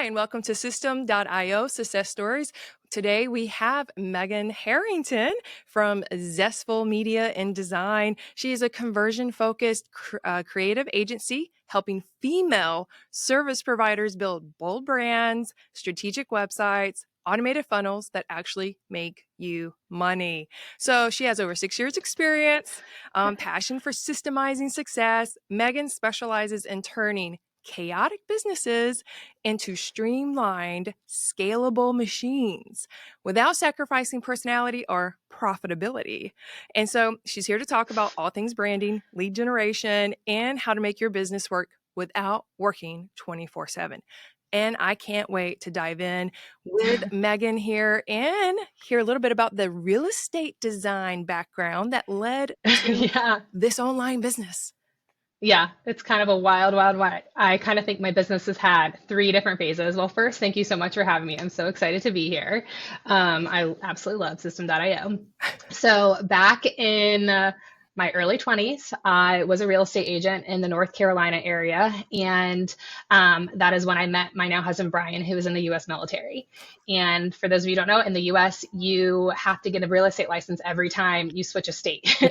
Hi, and welcome to System.io Success Stories. Today we have Megan Harrington from Zestful Media and Design. She is a conversion-focused creative agency helping female service providers build bold brands, strategic websites, automated funnels that actually make you money. So she has over 6 years experience, passion for systemizing success. Megan specializes in turning chaotic businesses into streamlined, scalable machines without sacrificing personality or profitability. And so she's here to talk about all things branding, lead generation, and how to make your business work without working 24/7. And I can't wait to dive in with Megan here and hear a little bit about the real estate design background that led to Yeah. this online business. Yeah. It's kind of a wild, wild, wild. I kind of think my business has had three different phases. Well, first, thank you so much for having me. I'm so excited to be here. I absolutely love System.io. So back in my early 20s, I was a real estate agent in the North Carolina area. And that is when I met my now husband, Brian, who was in the US military. And for those of you who don't know, in the US, you have to get a real estate license every time you switch a state. Yeah.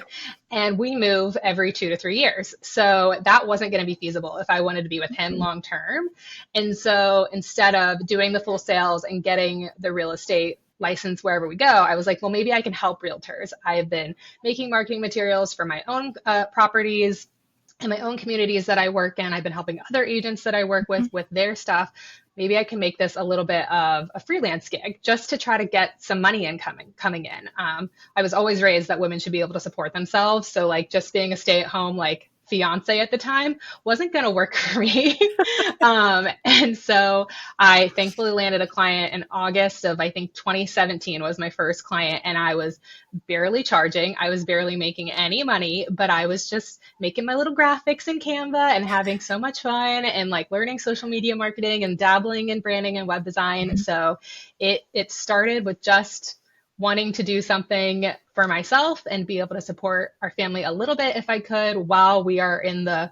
And we move every 2 to 3 years. So that wasn't going to be feasible if I wanted to be with him long term. And so instead of doing the full sales and getting the real estate license wherever we go, I was like, well, maybe I can help realtors. I've been making marketing materials for my own properties and my own communities that I work in. I've been helping other agents that I work with their stuff. Maybe I can make this a little bit of a freelance gig just to try to get some money coming in. I was always raised that women should be able to support themselves. So like just being a stay-at-home like fiance at the time wasn't going to work for me. And so I thankfully landed a client in August of, I think 2017 was my first client. And I was barely charging. I was barely making any money, but I was just making my little graphics in Canva and having so much fun and like learning social media marketing and dabbling in branding and web design. So it started with just wanting to do something for myself and be able to support our family a little bit if I could while we are in the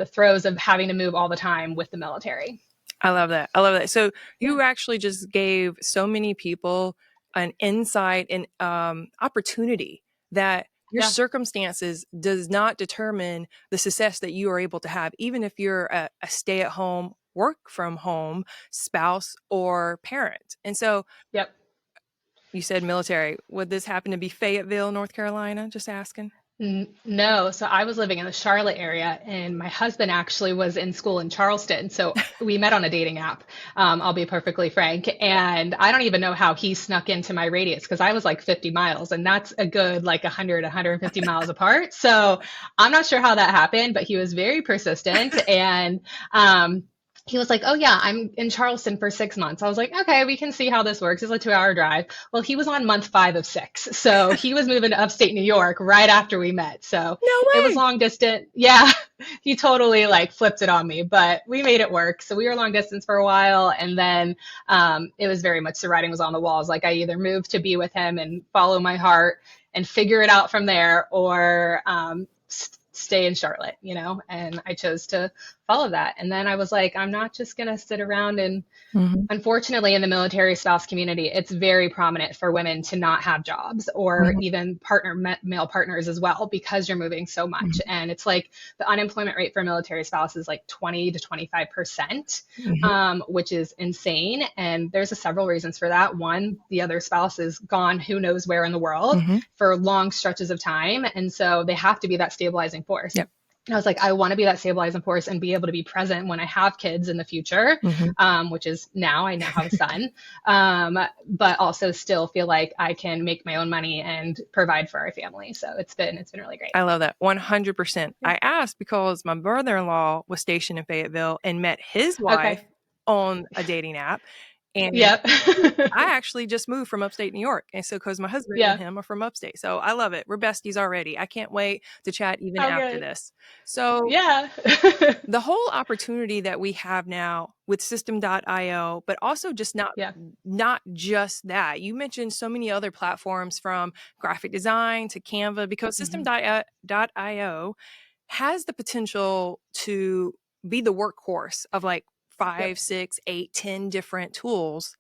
throes of having to move all the time with the military. I love that. I love that. So you actually just gave so many people an insight and opportunity that your Yeah. circumstances does not determine the success that you are able to have, even if you're a stay-at-home, work from home spouse or parent. And so Yep. you said military. Would this happen to be Fayetteville, North Carolina? Just asking. No, so I was living in the Charlotte area, and my husband actually was in school in Charleston. So we met on a dating app. I'll be perfectly frank. And I don't even know how he snuck into my radius because I was like 50 miles, and that's a good like 100, 150 miles apart. So I'm not sure how that happened, but he was very persistent. And he was like, oh, yeah, I'm in Charleston for 6 months. I was like, okay, we can see how this works. It's a 2 hour drive. Well, he was on month 5 of 6. So he was moving to upstate New York right after we met. So No it was way. long distance. Yeah, he totally like flipped it on me, but we made it work. So we were long distance for a while. And then it was very much the writing was on the walls. Like I either moved to be with him and follow my heart and figure it out from there or stay in Charlotte, and I chose to follow that. And then I was like, I'm not just going to sit around and unfortunately, in the military spouse community, it's very prominent for women to not have jobs or even male partners as well because you're moving so much. And it's like the unemployment rate for military spouse is like 20 to 25%, which is insane. And there's several reasons for that. One, the other spouse is gone who knows where in the world for long stretches of time. And so they have to be that stabilizing force. Yep. I was like, I want to be that stabilizing force and be able to be present when I have kids in the future, which is now. I now have a son, but also still feel like I can make my own money and provide for our family. So it's been really great. I love that. 100%. I asked because my brother-in-law was stationed in Fayetteville and met his wife Okay. on a dating app. And Yep. I actually just moved from upstate New York. And so, because my husband and Yeah. him are from upstate. So I love it. We're besties already. I can't wait to chat even Oh, after good. this. So Yeah. the whole opportunity that we have now with System.io, but also just Yeah. not just that. You mentioned so many other platforms from graphic design to Canva because System.io has the potential to be the workhorse of like Yep. 5, 6, 8, 10 different tools.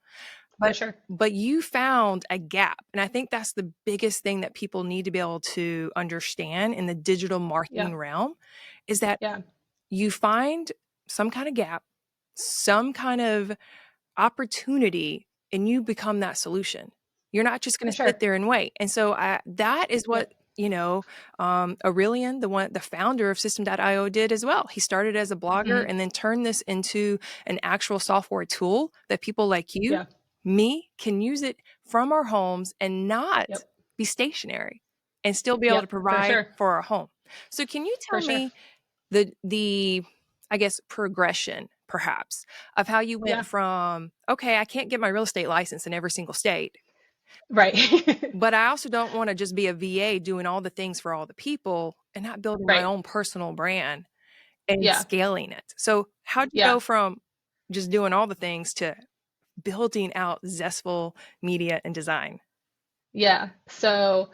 For But sure. but you found a gap. And I think that's the biggest thing that people need to be able to understand in the digital Yeah. marketing realm is that Yeah. you find some kind of gap, some kind of opportunity, and you become that solution. You're not just going For to sit sure. there and wait. And so that is what, Yep. Aurelian, the founder of System.io, did as well. He started as a blogger Hmm. and then turned this into an actual software tool that people like you, Yeah. me, can use it from our homes and not Yep. be stationary and still be able to Yep. For provide sure. for our home. So can you For tell sure. me the I guess progression perhaps of how you Yeah. went from, okay, I can't get my real estate license in every single state, Right. but I also don't want to just be a VA doing all the things for all the people and not building my Right. own personal brand and Yeah. scaling it. So how'd you Yeah. go from just doing all the things to building out Zestful media and design? Yeah. So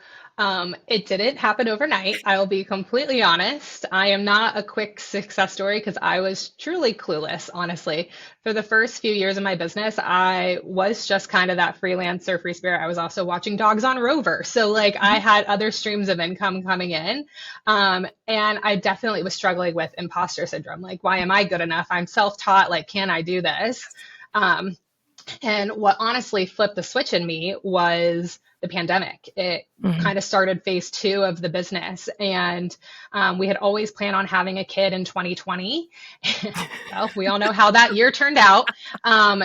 it didn't happen overnight. I'll be completely honest. I am not a quick success story because I was truly clueless, honestly. For the first few years of my business, I was just kind of that freelancer, free spirit. I was also watching dogs on Rover. So, like, I Mhm. had other streams of income coming in. And I definitely was struggling with imposter syndrome. Like, why am I good enough? I'm self taught. Like, can I do this? Um, and what honestly flipped the switch in me was the pandemic. It Mhm. kind of started phase two of the business. And we had always planned on having a kid in 2020. Well, we all know how that year turned out. And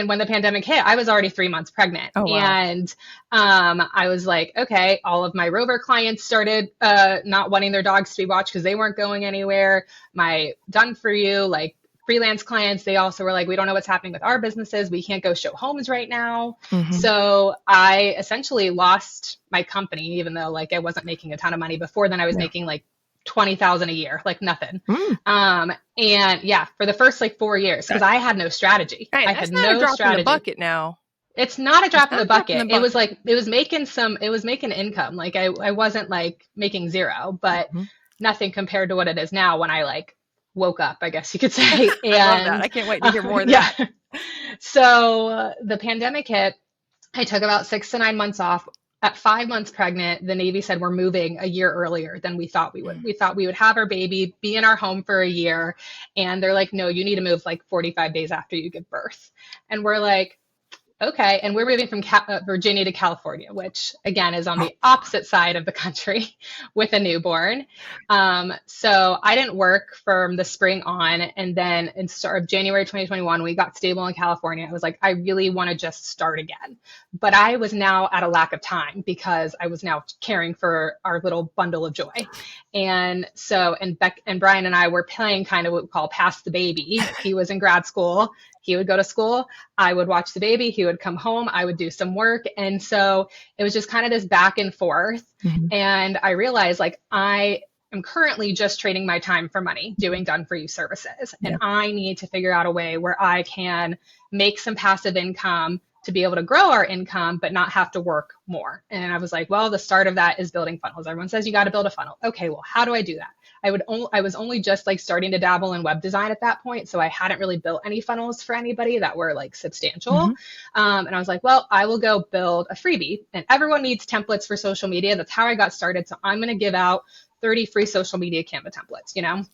when the pandemic hit, I was already 3 months pregnant. Oh, wow. And I was like, okay, all of my Rover clients started not wanting their dogs to be watched because they weren't going anywhere. My done for you, like, freelance clients, they also were like, we don't know what's happening with our businesses. We can't go show homes right now. Mhm. So I essentially lost my company, even though, like, I wasn't making a ton of money. Before then, I was Yeah. making like 20,000 a year, like nothing. Mm. And yeah, for the first like 4 years, because That, I had no strategy. hey, I that's had not a no drop in the strategy. bucket now. It's not a That's drop in not the a drop in the bucket. It was bucket. like, it was making income. Like, I wasn't like making zero, but Mhm. nothing compared to what it is now when I like woke up, I guess you could say. I love that. And I can't wait to hear more of yeah, that. so the pandemic hit. I took about 6 to 9 months off. At 5 months pregnant, the Navy said we're moving a year earlier than we thought we would. Mm. We thought we would have our baby, be in our home for a year. And they're like, no, you need to move like 45 days after you give birth. And we're like, okay. And we're moving from Virginia to California, which again is on Oh, the opposite side of the country with a newborn. So I didn't work from the spring on. And then in start of January 2021, we got stable in California. I was like, I really want to just start again. But I was now at a lack of time because I was now caring for our little bundle of joy. And so, and Beck and Brian and I were playing kind of what we call pass the baby. He was in grad school. He would go to school. I would watch the baby. He would come home. I would do some work. And so it was just kind of this back and forth. mhm. And I realized, like, I am currently just trading my time for money doing done for you services. Yeah. And I need to figure out a way where I can make some passive income to be able to grow our income, but not have to work more. And I was like, well, the start of that is building funnels. Everyone says you got to build a funnel. Okay, well, how do I do that? I was only just like starting to dabble in web design at that point. So I hadn't really built any funnels for anybody that were like substantial. Mhm. And I was like, well, I will go build a freebie, and everyone needs templates for social media. That's how I got started. So I'm going to give out 30 free social media Canva templates, you know?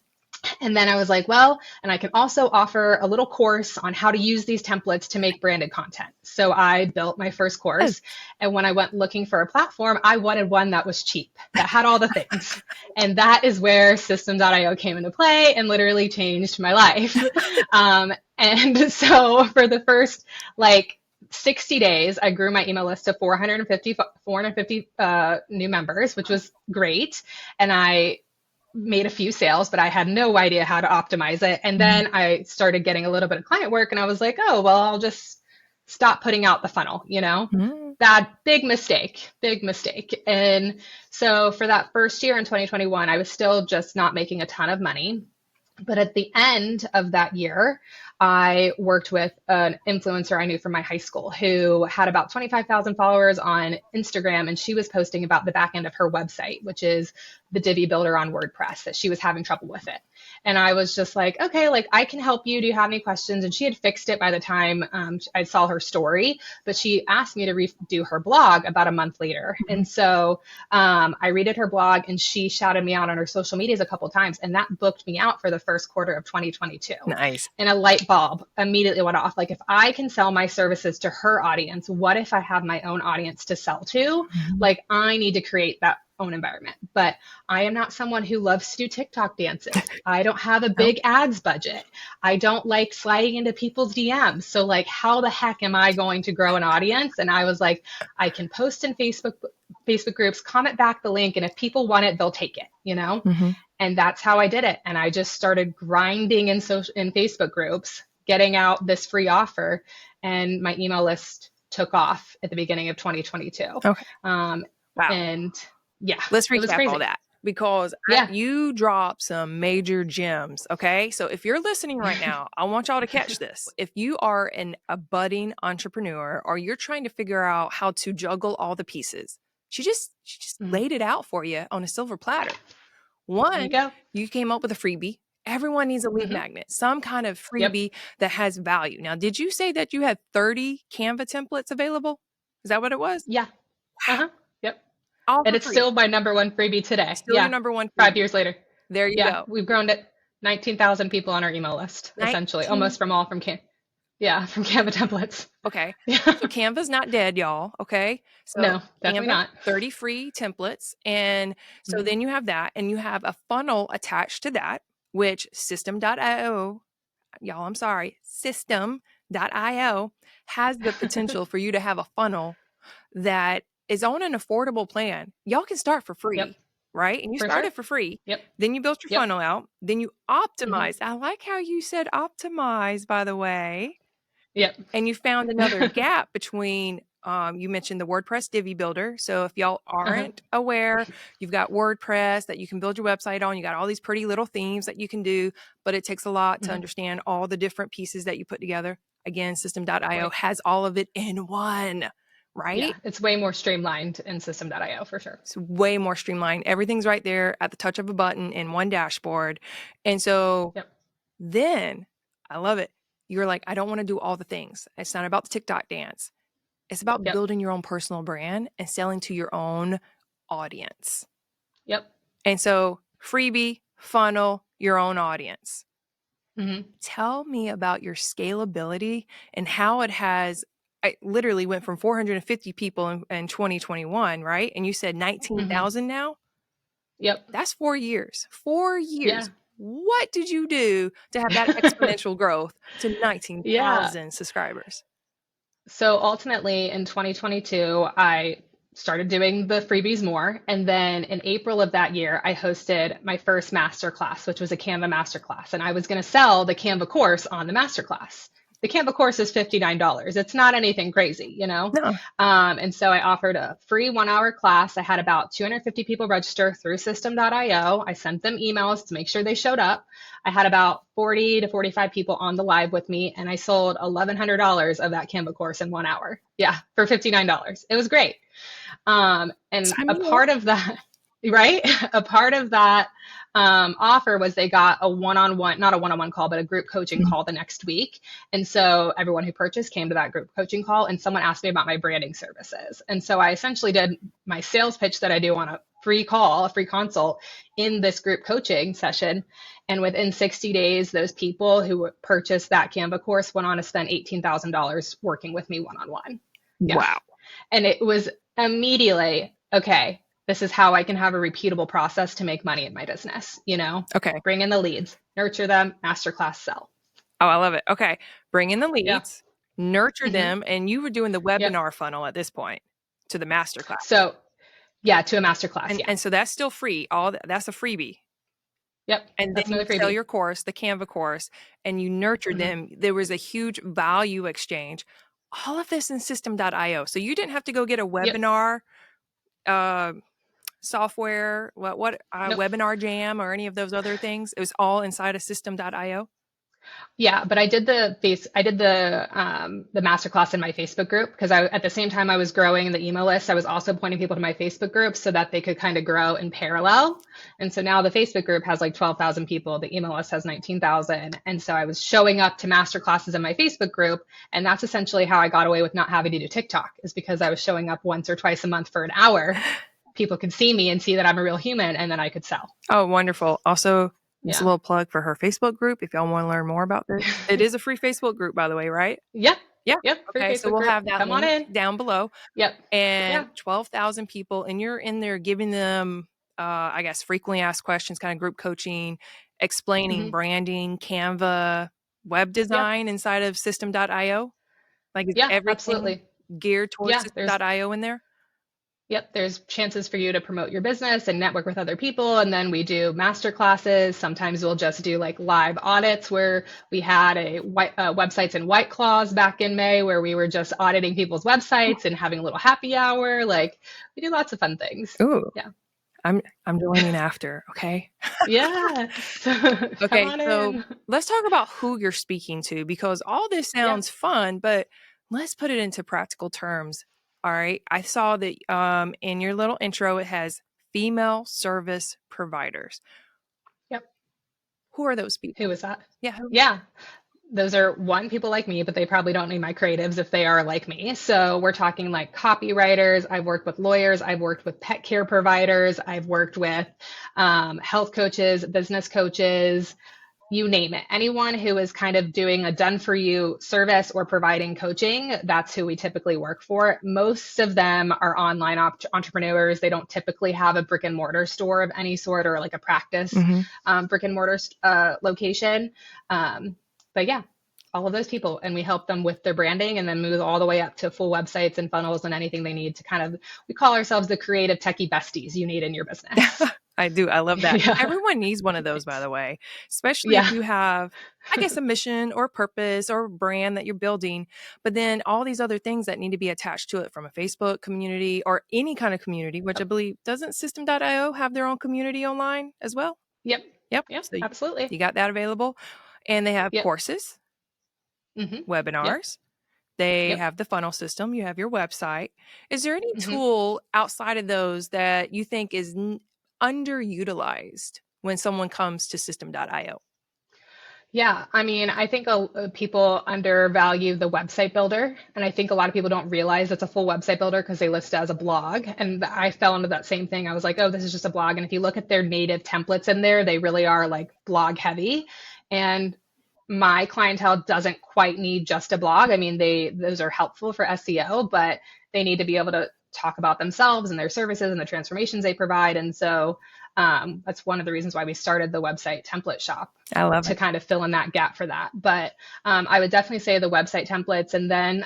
And then I was like, well, and I can also offer a little course on how to use these templates to make branded content. So I built my first Oh, course. And when I went looking for a platform, I wanted one that was cheap, that had all the things. And that is where System.io came into play and literally changed my life. And so for the first like 60 days, I grew my email list to 450 new members, which was great. And I made a few sales, but I had no idea how to optimize it. And mhm. then I started getting a little bit of client work, and I was like, oh, well, I'll just stop putting out the funnel, you know? Mhm. Bad, big mistake, big mistake. And so for that first year in 2021, I was still just not making a ton of money. But at the end of that year, I worked with an influencer I knew from my high school who had about 25,000 followers on Instagram. And she was posting about the back end of her website, which is the Divi builder on WordPress, that she was having trouble with it. And I was just like, okay, like I can help you. Do you have any questions? And she had fixed it by the time I saw her story, but she asked me to redo her blog about a month later. Mhm. And so I redid her blog, and she shouted me out on her social medias a couple times, and that booked me out for the first quarter of 2022. Nice. And a light bulb immediately went off. Like, if I can sell my services to her audience, what if I have my own audience to sell to? Mhm. Like, I need to create that own environment. But I am not someone who loves to do TikTok dances. I don't have a Nope. big ads budget. I don't like sliding into people's DMs. So, like, how the heck am I going to grow an audience? And I was like, I can post in Facebook groups, comment back the link, and if people want it, they'll take it, you know? Mhm. And that's how I did it. And I just started grinding in Facebook groups, getting out this free offer, and my email list took off at the beginning of 2022. Okay. Um, Wow. and yeah, Let's it was recap all crazy. that because Yeah. you dropped some major gems. Okay. So if you're listening right now, I want y'all to catch this. If you are a budding entrepreneur or you're trying to figure out how to juggle all the pieces, she just Mhm. laid it out for you on a silver platter. There you One, go. you came up with a freebie. Everyone needs a lead Hmm. magnet, some kind of Yep. freebie that has value. Now, did you say that you had 30 Canva templates available? Is that what it was? Yeah. Wow. Uh-huh. Yep. All And for it's free. still my number one freebie today. Still your Yeah. number one Five freebie. years later. There you Yeah. go. We've grown to 19,000 people on our email list, essentially, 19. almost from Canva templates. Okay. Yeah. So Canva's not dead, y'all. Okay. So No, definitely Canva, not. 30 free templates. And so Mhm. then you have that, and you have a funnel attached to that, which system.io, y'all, I'm sorry, system.io has the potential for you to have a funnel that is on an affordable plan. Y'all can start for Yep. free, right? And you For sure. started for free. Yep. Then you built your Yep. funnel out. Then you Hmm. optimized. I like how you said optimize, by the way. Yep. And you found another gap between, you mentioned the WordPress Divi Builder. So if y'all Uh-huh. aren't aware, you've got WordPress that you can build your website on. You got all these pretty little themes that you can do, but it takes a lot to Hmm. understand all the different pieces that you put together. Again, system.io Right. has all of it in one, Yeah. right? It's way more streamlined in system.io for sure. It's way more streamlined. Everything's right there at the touch of a button in one dashboard. And so Yep. then I love it. You're like, I don't want to do all the things. It's not about the TikTok dance. It's about Yep. building your own personal brand and selling to your own audience. Yep. And so freebie, funnel, your own audience. Hmm. Tell me about your scalability and how it has. I literally went from 450 people in 2021, right? And you said Hmm. 19,000 now? Yep. That's 4 years. 4 Yeah. years. What did you do to have that exponential growth to Yeah. 19,000 subscribers? So ultimately in 2022, I started doing the freebies more. And then in April of that year, I hosted my first masterclass, which was a Canva masterclass. And I was going to sell the Canva course on the masterclass. The Canva course is $59. It's not anything crazy, you know? No. And so I offered a free 1 hour class. I had about 250 people register through system.io. I sent them emails to make sure they showed up. I had about 40 to 45 people on the live with me, and I sold $1,100 of that Canva course in 1 hour. Yeah, for $59. It was great. And Sign a me up. part of that, right? A part of that offer was they got a one-on-one, not a one-on-one call, but a group coaching call the next week. And so everyone who purchased came to that group coaching call, and someone asked me about my branding services. And so I essentially did my sales pitch that I do on a free call, a free consult in this group coaching session. And within 60 days, those people who purchased that Canva course went on to spend $18,000 working with me one-on-one. Yeah. Wow. And it was immediately, okay, this is how I can have a repeatable process to make money in my business, you know? Okay. Bring in the leads, nurture them, masterclass, sell. Oh, I love it. Okay. Bring in the Yeah. leads, nurture Hmm. them, and you were doing the Yep. webinar funnel at this point to the masterclass. So, yeah, to a masterclass. Yeah. And so that's still free. That's a freebie. Yep. And That's then you another sell freebie. your course, the Canva course, and you nurtured Hmm. them. There was a huge value exchange. All of this in system.io. So you didn't have to go get a Yep. webinar software, Nope. Webinar Jam or any of those other things. It was all inside of system.io. Yeah, but I did the masterclass in my Facebook group because I at the same time I was growing the email list, I was also pointing people to my Facebook group so that they could kind of grow in parallel. And so now the Facebook group has like 12,000 people, the email list has 19,000. And so I was showing up to masterclasses in my Facebook group, and that's essentially how I got away with not having to do TikTok, is because I was showing up once or twice a month for an hour. People could see me and see that I'm a real human, and then I could sell. Oh, wonderful. Also, just a Yeah. little plug for her Facebook group if y'all want to learn more about this. It is a free Facebook group, by the way, right? Yep. Yeah. Yep. Free Okay. So Facebook we'll group. have that Come on link in. down below. Yep. And Yeah. 12,000 people, and you're in there giving them, I guess, frequently asked questions, kind of group coaching, explaining Hmm. branding, Canva, web Yep. design inside of system.io. Like, is Yeah, everything absolutely. geared towards Yeah, system.io in there? there's chances for you to promote your business and network with other people. And then we do master classes. Sometimes we'll just do like live audits where we had websites and White Claws back in May where we were just auditing people's websites and having a little happy hour. Like we do lots of fun things. Ooh, Yeah. I'm joining after. Okay. Yes. Come Okay. on So in. let's talk about who you're speaking to, because all this Yeah. sounds fun, but let's put it into practical terms. All right. I saw that in your little intro, it has female service providers. Yep. Who are those Who people? was that? Yeah. Who? Yeah. Those are one people like me, but they probably don't need my creatives if they are like me. So we're talking like copywriters. I've worked with lawyers. I've worked with pet care providers. I've worked with health coaches, business coaches, you name it. Anyone who is kind of doing a done for you service or providing coaching, that's who we typically work for. Most of them are online entrepreneurs. They don't typically have a brick and mortar store of any sort or like a practice Mm-hmm. brick and mortar location. But yeah, all of those people. And we help them with their branding and then move all the way up to full websites and funnels and anything they need to kind of, we call ourselves the creative techie besties you need in your business. I do. I love that. Yeah. Everyone needs one of those, by the way, especially if Yeah. you have, I guess, a mission or purpose or brand that you're building, but then all these other things that need to be attached to it from a Facebook community or any kind of community, which I believe doesn't System.io have their own community online as well? Yep. Yep. Yep. So Absolutely. you got that available. And they have Yep. courses, Hmm. Yep. webinars. They Yep. have the funnel system. You have your website. Is there any Hmm. tool outside of those that you think is underutilized when someone comes to system.io? Yeah, I mean, I think people undervalue the website builder, and I think a lot of people don't realize it's a full website builder because they list it as a blog. And I fell into that same thing. I was like, oh, this is just a blog. And if you look at their native templates in there, they really are like blog heavy. And my clientele doesn't quite need just a blog. I mean, those are helpful for SEO, but they need to be able to talk about themselves and their services and the transformations they provide. And so that's one of the reasons why we started the website template shop I love to it. kind of fill in that gap for that. But I would definitely say the website templates. And then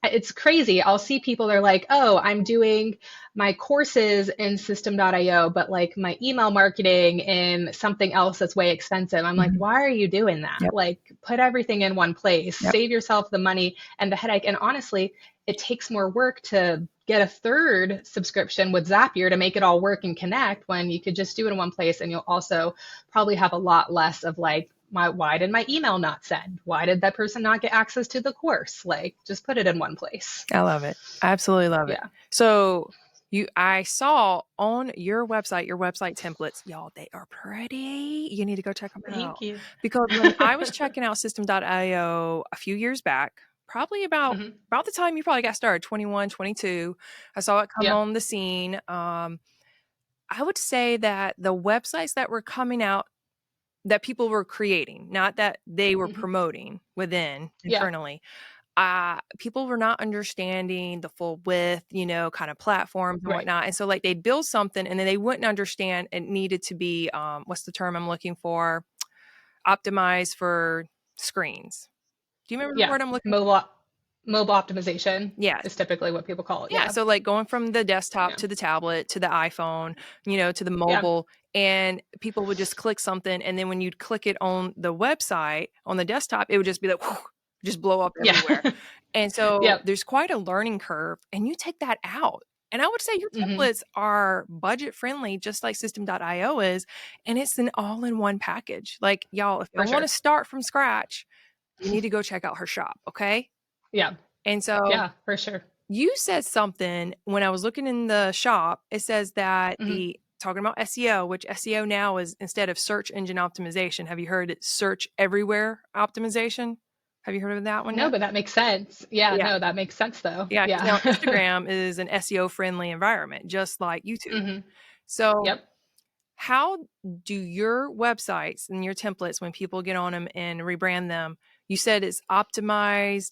it's crazy. I'll see people, they're like, oh, I'm doing my courses in system.io, but like my email marketing in something else that's way expensive. I'm like, Mhm. why are you doing that? Yep. Like, put everything in one place, Yep. save yourself the money and the headache. And honestly, it takes more work to get a third subscription with Zapier to make it all work and connect when you could just do it in one place. And you'll also probably have a lot less of like, why did my email not send? Why did that person not get access to the course? Like, just put it in one place. I love it. I absolutely love it. Yeah. So I saw on your website templates, y'all, they are pretty. You need to go check them out. Thank you. Because when I was checking out system.io a few years back, probably about Hmm. the time you probably got started, 21, 22, I saw it come Yep. on the scene. I would say that the websites that were coming out that people were creating, not that they were Hmm. promoting within Yeah. internally, people were not understanding the full width, kind of platforms and Right. whatnot. And so like they'd build something and then they wouldn't understand it needed to be, what's the term I'm looking for? Optimized for screens. Do you remember the Yeah. word I'm looking for? Mobile optimization Yes. is typically what people call it. Yeah. Yeah. So like going from the desktop Yeah. to the tablet to the iPhone, to the Yeah. mobile, and people would just click something. And then when you'd click it on the website on the desktop, it would just be like, whew, just blow up Yeah. everywhere. And so Yep. there's quite a learning curve, and you take that out. And I would say your Hmm. templates are budget friendly, just like system.io is. And it's an all in one package. Like, y'all, if For y'all want to sure. start from scratch, you need to go check out her shop. Okay. Yeah. And so Yeah, for sure. you said something when I was looking in the shop. It says that Hmm. the talking about SEO, which SEO now is instead of search engine optimization. Have you heard it search everywhere optimization? Have you heard of that one No, yet? but that makes sense. Yeah, Yeah. no, that makes sense though. Yeah. Because now Yeah. Instagram is an SEO friendly environment, just like YouTube. Hmm. So, Yep. how do your websites and your templates, when people get on them and rebrand them, you said it's optimized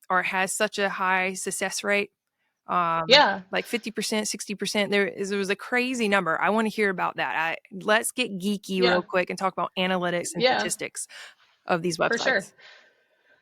or has such a high success rate? Yeah. Like 50%, 60%. There was a crazy number. I want to hear about that. Let's get geeky real Yeah. quick and talk about analytics and Yeah, statistics of these for sure. websites.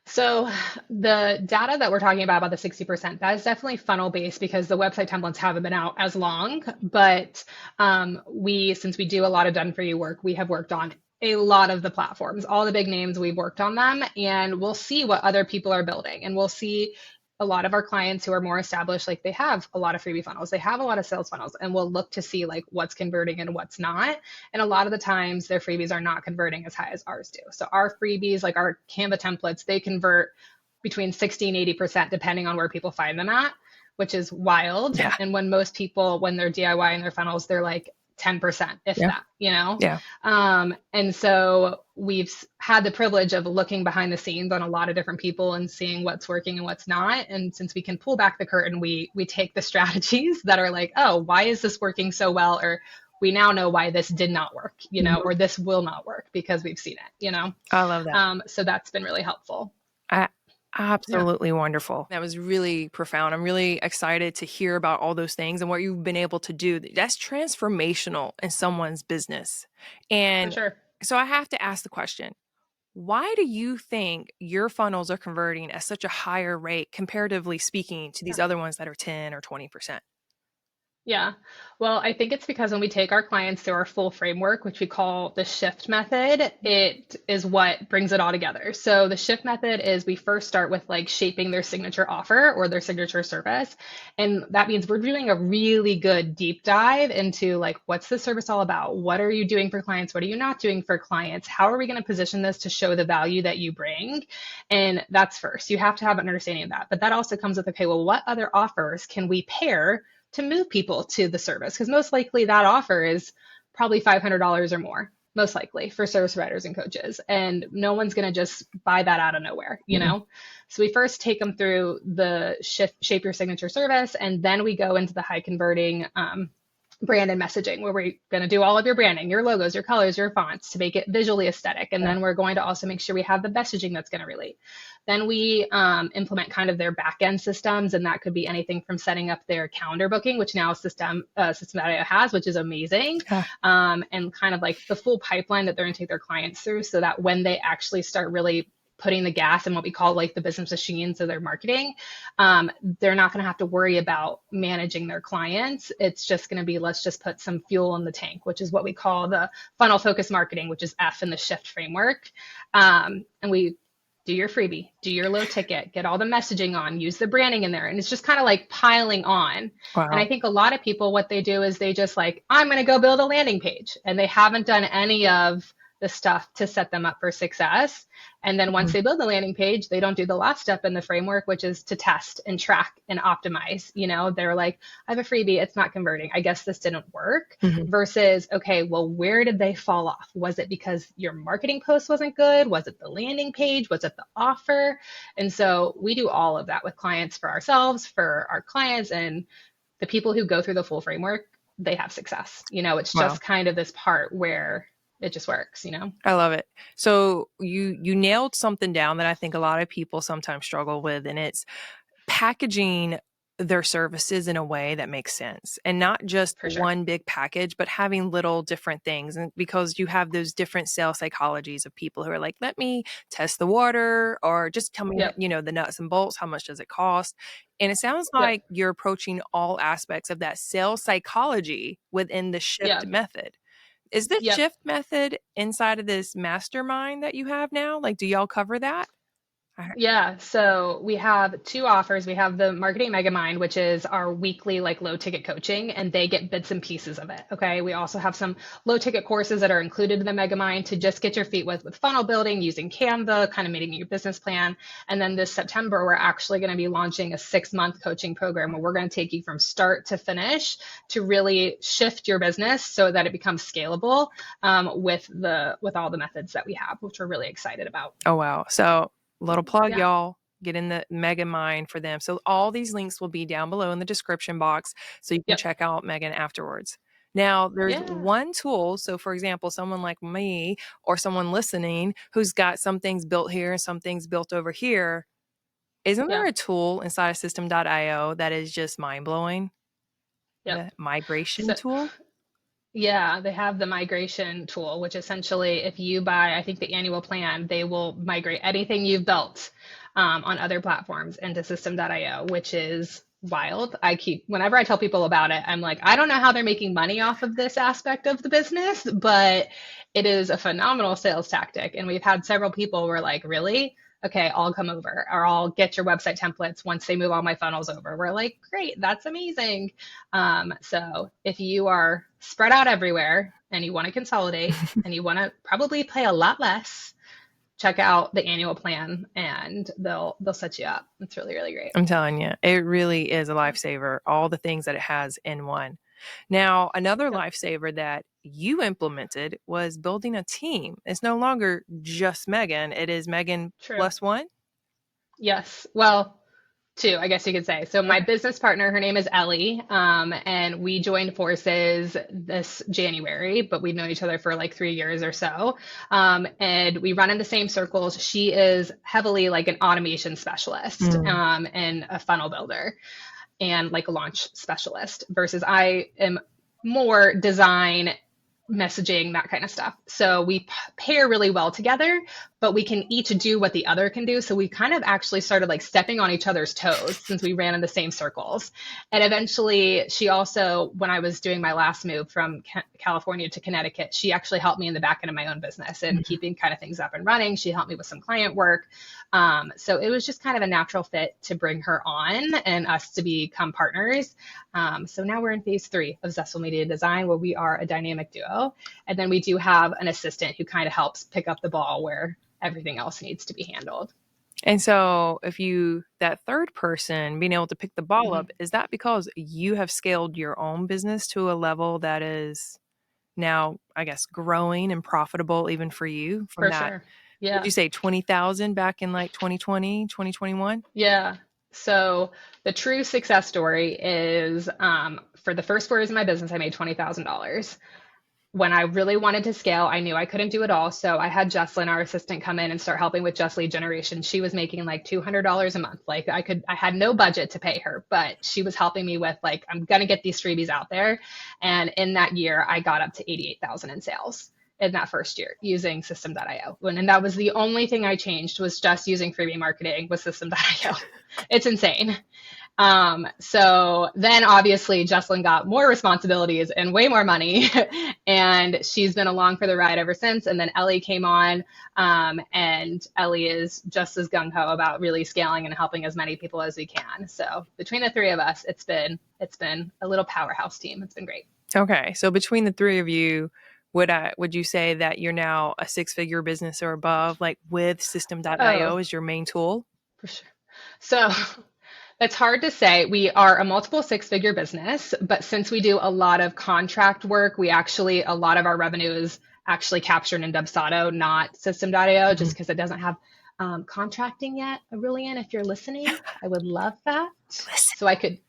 So the data that we're talking about the 60%, that is definitely funnel based because the website templates haven't been out as long. But since we do a lot of done for you work, we have worked on a lot of the platforms, all the big names, we've worked on them, and we'll see what other people are building. And we'll see a lot of our clients who are more established, like they have a lot of freebie funnels, they have a lot of sales funnels, and we'll look to see like what's converting and what's not. And a lot of the times their freebies are not converting as high as ours do. So our freebies, like our Canva templates, they convert between 60 and 80% depending on where people find them at, which is wild. Yeah. And when most people, when they're DIY in their funnels, they're like 10%, if Yeah. that, you know? Yeah. And so we've had the privilege of looking behind the scenes on a lot of different people and seeing what's working and what's not. And since we can pull back the curtain, we take the strategies that are like, oh, why is this working so well? Or we now know why this did not work, Mhm. or this will not work because we've seen it. I love that. So that's been really helpful. I, Yeah, absolutely wonderful. That was really profound. I'm really excited to hear about all those things and what you've been able to do. That's transformational in someone's business. for And sure. so I have to ask the question, why do you think your funnels are converting at such a higher rate, comparatively speaking, to these other ones that are 10 or 20%? Yeah. Well, I think it's because when we take our clients through our full framework, which we call the shift method, it is what brings it all together. So the shift method is we first start with like shaping their signature offer or their signature service. And that means we're doing a really good deep dive into like, what's the service all about? What are you doing for clients? What are you not doing for clients? How are we going to position this to show the value that you bring? And that's first. You have to have an understanding of that. But that also comes with, okay, well, what other offers can we pair to move people to the service? Because most likely that offer is probably $500 or more, most likely for service providers and coaches. And no one's going to just buy that out of nowhere. So we first take them through the shape your signature service, and then we go into the high converting brand and messaging, where we're going to do all of your branding, your logos, your colors, your fonts to make it visually aesthetic. And then we're going to also make sure we have the messaging that's going to relate. Then we implement kind of their back end systems, and that could be anything from setting up their calendar booking, which now System.io has, which is amazing, Yeah. and kind of like the full pipeline that they're going to take their clients through, so that when they actually start really putting the gas in what we call like the business machines of their marketing, they're not going to have to worry about managing their clients. It's just going to be, let's just put some fuel in the tank, which is what we call the funnel focused marketing, which is F in the shift framework. And we do your freebie, do your low ticket, get all the messaging on, use the branding in there. And it's just kind of like piling on. And I Wow. think a lot of people, what they do is they just like, I'm going to go build a landing page. And they haven't done any of the stuff to set them up for success. And then once Mhm. they build the landing page, they don't do the last step in the framework, which is to test and track and optimize. They're like, I have a freebie, it's not converting. I guess this didn't work. Mhm. Versus, okay, well, where did they fall off? Was it because your marketing post wasn't good? Was it the landing page? Was it the offer? And so we do all of that with clients, for ourselves, for our clients, and the people who go through the full framework, they have success. It's Wow. just kind of this part where it just works. I love it. So you nailed something down that I think a lot of people sometimes struggle with, and it's packaging their services in a way that makes sense, and not just For sure. one big package, but having little different things. And because you have those different sales psychologies of people who are like, let me test the water, or just tell me, Yep. the nuts and bolts, how much does it cost? And it sounds Yep. like you're approaching all aspects of that sales psychology within the shift Yep. method. Is the Yep. shift method inside of this mastermind that you have now? Like, do y'all cover that? All right. Yeah, so we have two offers. We have the Marketing Megamind, which is our weekly like low ticket coaching, and they get bits and pieces of it. Okay. We also have some low ticket courses that are included in the Megamind to just get your feet wet with funnel building using Canva, kind of meeting your business plan. And then this September, we're actually going to be launching a 6 month coaching program where we're going to take you from start to finish to really shift your business so that it becomes scalable with all the methods that we have, which we're really excited about. Oh, wow. So, little plug, Yeah. y'all. Get in the Mega Mind for them. So, all these links will be down below in the description box so you can Yep. check out Megan afterwards. Now, there's Yeah. one tool. So, for example, someone like me or someone listening who's got some things built here and some things built over here. Isn't there Yeah. a tool inside of system.io that is just mind blowing? Yep. The migration So tool? yeah, they have the migration tool, which essentially, if you buy, I think the annual plan, they will migrate anything you've built on other platforms into system.io, which is wild. Whenever I tell people about it, I'm like, I don't know how they're making money off of this aspect of the business, but it is a phenomenal sales tactic. And we've had several people who are like, really? Okay, I'll come over or I'll get your website templates once they move all my funnels over. We're like, great, that's amazing. So if you are spread out everywhere and you want to consolidate and you want to probably pay a lot less, check out the annual plan and they'll set you up. It's really, really great. I'm telling you, it really is a lifesaver. All the things that it has in one. Now, another Yep, lifesaver that you implemented was building a team. It's no longer just Megan, it is Megan true. plus one. Yes. Well, two, I guess you could say. So my Okay. business partner, her name is Ellie, and we joined forces this January, but we've known each other for like 3 years or so. And we run in the same circles. She is heavily like an automation specialist, Mm. and a funnel builder and like a launch specialist versus I am more design, messaging, that kind of stuff. So we pair really well together, but we can each do what the other can do. So we kind of actually started like stepping on each other's toes since we ran in the same circles. And eventually, she also, when I was doing my last move from California to Connecticut, she actually helped me in the back end of my own business and keeping kind of things up and running. She helped me with some client work. So it was just kind of a natural fit to bring her on and us to become partners. So now we're in phase 3 of Zestful Media Design, where we are a dynamic duo. And then we do have an assistant who kind of helps pick up the ball where everything else needs to be handled. And so, if you, that third person being able to pick the ball Mhm. up, is that because you have scaled your own business to a level that is now, I guess, growing and profitable even for you from For that? sure. Would Yeah. you say 20,000 back in like 2020, 2021? Yeah. So the true success story is for the first 4 years of my business, I made $20,000. When I really wanted to scale, I knew I couldn't do it all. So I had Jesslyn, our assistant, come in and start helping with Just Lead Generation. She was making like $200 a month. Like I had no budget to pay her, but she was helping me with like, I'm going to get these freebies out there. And in that year, I got up to 88,000 in sales in that first year using system.io. And that was the only thing I changed was just using freebie marketing with system.io. It's insane. So then obviously Jesslyn got more responsibilities and way more money, and she's been along for the ride ever since. And then Ellie came on, and Ellie is just as gung ho about really scaling and helping as many people as we can. So between the three of us, it's been a little powerhouse team. It's been great. Okay. So between the three of you, would you say that you're now a 6-figure business or above, like with Oh, system.io as your main tool? for sure. So it's hard to say. We are a multiple six-figure business, but since we do a lot of contract work, a lot of our revenue is actually captured in Dubsado, not System.io, just Mhm. because it doesn't have contracting yet. Aurelian, if you're listening, I would love that. Listen. So I could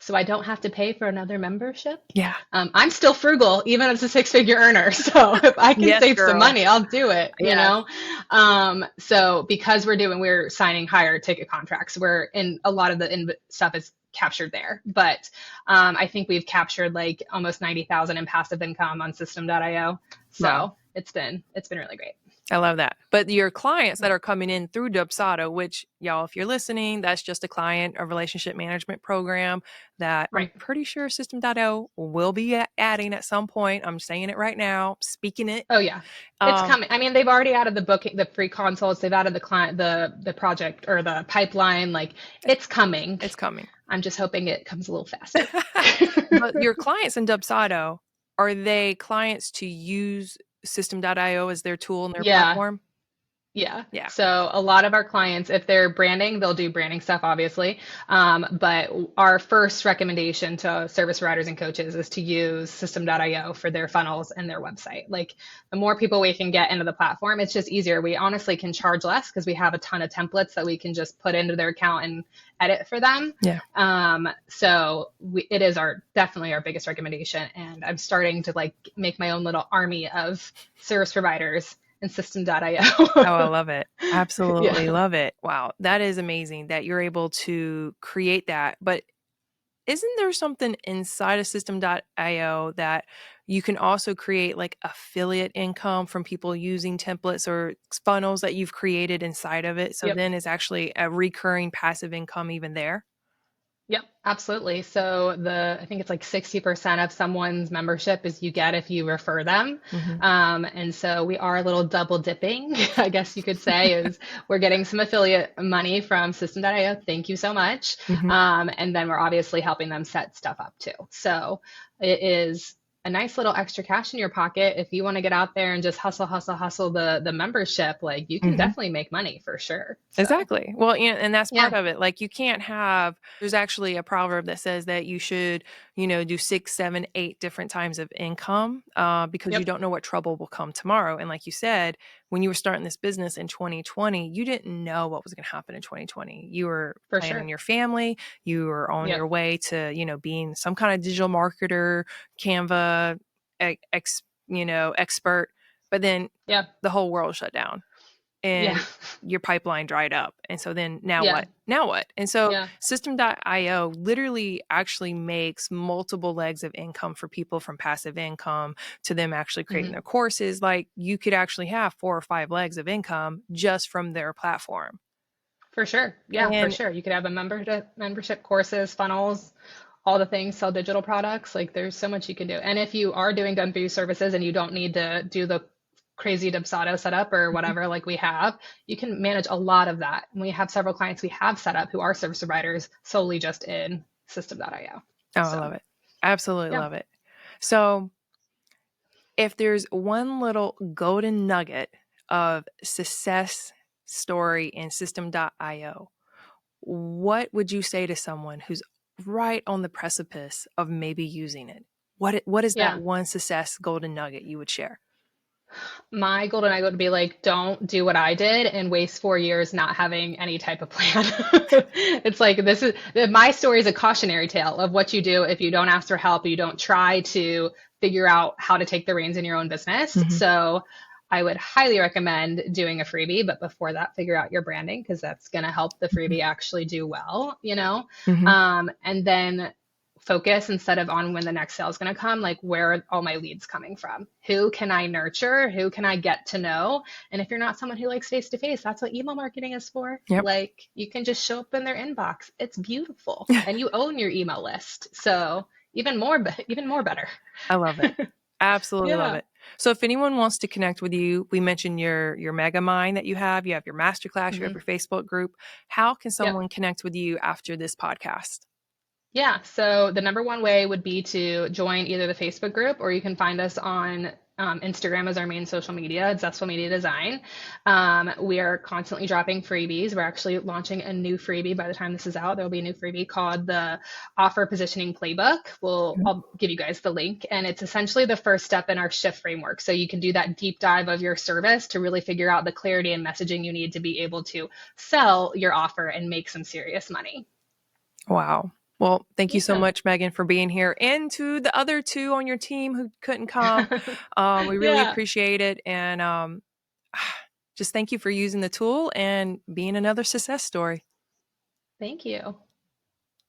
so I don't have to pay for another membership. Yeah. I'm still frugal, even as a six-figure earner. So if I can Yes, save some girl. money, I'll do it, you Yes. know? So because we're signing higher ticket contracts, we're in a lot of the stuff is captured there. But I think we've captured like almost 90,000 in passive income on system.io. Wow. So it's been really great. I love that. But your clients that are coming in through Dubsado, which y'all, if you're listening, that's just a client, a relationship management program that I'm Right. pretty sure System.io will be adding at some point. I'm saying it right now, speaking it. Oh yeah. It's Um, coming. I mean, they've already added the booking, the free consults. They've added the client, the project or the pipeline. Like it's coming. it's coming. I'm just hoping it comes a little faster. But your clients in Dubsado, are they clients to use System.io as their tool in their Yeah. platform? Yeah. Yeah. So a lot of our clients, if they're branding, they'll do branding stuff, obviously. But our first recommendation to service providers and coaches is to use System.io for their funnels and their website. Like the more people we can get into the platform, it's just easier. We honestly can charge less because we have a ton of templates that we can just put into their account and edit for them. Yeah. It is definitely our biggest recommendation. And I'm starting to like make my own little army of service providers and system.io. Oh, I love it. Absolutely Yeah. love it. Wow. That is amazing that you're able to create that. But isn't there something inside of system.io that you can also create like affiliate income from people using templates or funnels that you've created inside of it? So Yep. then it's actually a recurring passive income even there? Yep, absolutely. So I think it's like 60% of someone's membership is you get if you refer them. Mm-hmm. And so we are a little double dipping, I guess you could say, is we're getting some affiliate money from System.io. Thank you so much. Mm-hmm. And then we're obviously helping them set stuff up too. So it is a nice little extra cash in your pocket if you want to get out there and just hustle the membership. Like you can Mm-hmm. definitely make money for sure. So Exactly. Well, and that's part yeah. of it. Like you can't there's actually a proverb that says that you should, do 6, 7, 8 different times of income, because you Yep. don't know what trouble will come tomorrow. And like you said, when you were starting this business in 2020, you didn't know what was going to happen in 2020. You were For planning sure. your family, you were on Yep. your way to, being some kind of digital marketer, Canva, expert, but then Yep. the whole world shut down Yeah. and your pipeline dried up. And so then now Yeah. what? Now what? And so Yeah. system.io literally actually makes multiple legs of income for people, from passive income to them actually creating Hmm. their courses. Like you could actually have 4 or 5 legs of income just from their platform. For sure. Yeah, for And sure. You could have a membership courses, funnels, all the things, sell digital products. Like there's so much you can do. And if you are doing done for you services and you don't need to do the crazy Dubsado setup or whatever, like we have, you can manage a lot of that. And we have several clients we have set up who are service providers solely just in system.io. oh, I So love it. Absolutely yeah. love it. So if there's one little golden nugget of success story in system.io, what would you say to someone who's right on the precipice of maybe using it? What is that Yeah. one success golden nugget you would share? My golden nugget would be like, don't do what I did and waste 4 years not having any type of plan. It's like, my story is a cautionary tale of what you do if you don't ask for help, you don't try to figure out how to take the reins in your own business. Mm-hmm. So I would highly recommend doing a freebie, but before that, figure out your branding because that's going to help the freebie actually do well, Mm-hmm. And then focus instead of on when the next sale is going to come, like where are all my leads coming from? Who can I nurture? Who can I get to know? And if you're not someone who likes face to face, that's what email marketing is for. Yep. Like you can just show up in their inbox. It's beautiful. And you own your email list. So even more better. I love it. Absolutely love Yeah. it. So if anyone wants to connect with you, we mentioned your mega mind that you have your masterclass, you have Hmm. your Facebook group. How can Yep. someone connect with you after this podcast? Yeah, so the number one way would be to join either the Facebook group or you can find us on Instagram as our main social media, it's Zestful Media Design. We are constantly dropping freebies. We're actually launching a new freebie by the time this is out. There will be a new freebie called the Offer Positioning Playbook. I'll give you guys the link, and it's essentially the first step in our shift framework. So you can do that deep dive of your service to really figure out the clarity and messaging you need to be able to sell your offer and make some serious money. Wow. Well, thank you so Yeah. much, Megan, for being here. And to the other 2 on your team who couldn't come, we really Yeah. appreciate it. And just thank you for using the tool and being another success story. Thank you.